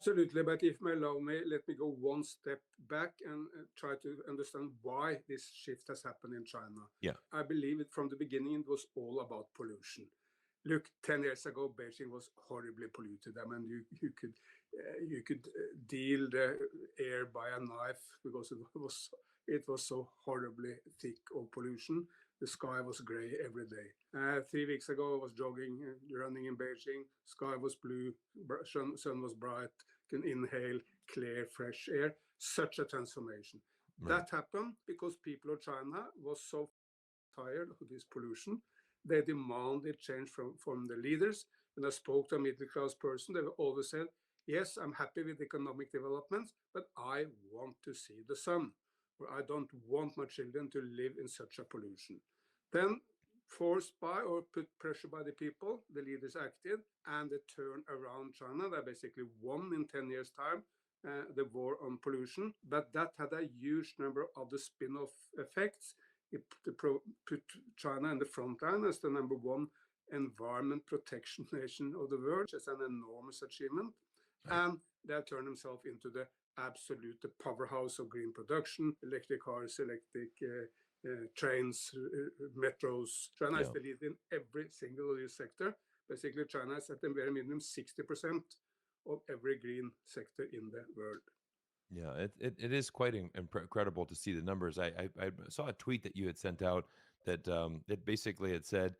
Absolutely, but if you allow me, let me go one step back and try to understand why this shift has happened in China. Yeah. I believe it from the beginning it was all about pollution. Look, 10 years ago, Beijing was horribly polluted. I mean, you could deal the air by a knife because it was so horribly thick of pollution. The sky was gray every day. 3 weeks ago, I was jogging, running in Beijing. Sky was blue, sun was bright. Can inhale clear, fresh air. Such a transformation. Right. That happened because people of China was so tired of this pollution. They demanded change from the leaders. When I spoke to a middle class person, they always said, yes, I'm happy with economic developments, but I want to see the sun, or I don't want my children to live in such a pollution. Then, forced by or put pressure by the people, the leaders acted and they turned around China. They basically won in 10 years' time the war on pollution, but that had a huge number of other spin off effects. It put China in the front line as the number one environment protection nation of the world, which is an enormous achievement. Right. And they have turned themselves into the absolute powerhouse of green production, electric cars, electric trains, metros. China is Yeah. the lead in every single of these sector. Basically, China is at the very minimum 60% of every green sector in the world. Yeah, it is quite incredible to see the numbers. I saw a tweet that you had sent out that that basically had said,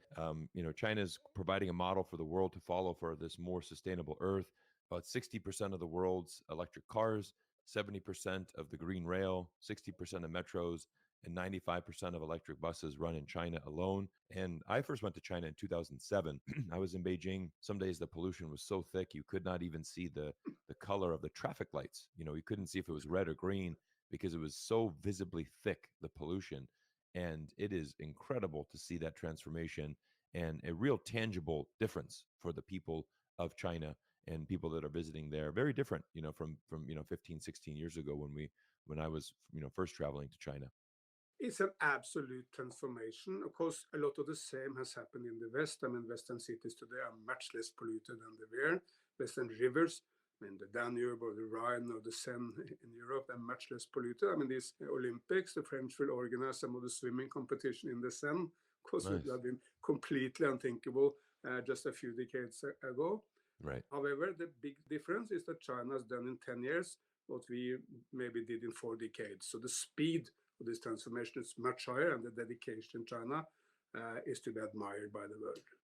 China's providing a model for the world to follow for this more sustainable Earth. About 60% of the world's electric cars, 70% of the green rail, 60% of metros, and 95% of electric buses run in China alone. And I first went to China in 2007. I was in Beijing. Some days the pollution was so thick you could not even see the color of the traffic lights. You couldn't see if it was red or green because it was so visibly thick, the pollution. And it is incredible to see that transformation and a real tangible difference for the people of China and people that are visiting there. Very different, from 15, 16 years ago when I was, first traveling to China. It's an absolute transformation. Of course, a lot of the same has happened in the West. I mean, Western cities today are much less polluted than they were. Western rivers, I mean, the Danube or the Rhine or the Seine in Europe are much less polluted. I mean, these Olympics, the French will organize some of the swimming competition in the Seine. Of course, would Nice. have been completely unthinkable just a few decades ago. Right. However, the big difference is that China has done in 10 years what we maybe did in 4 decades. So the speed of this transformation is much higher, and the dedication in China is to be admired by the world.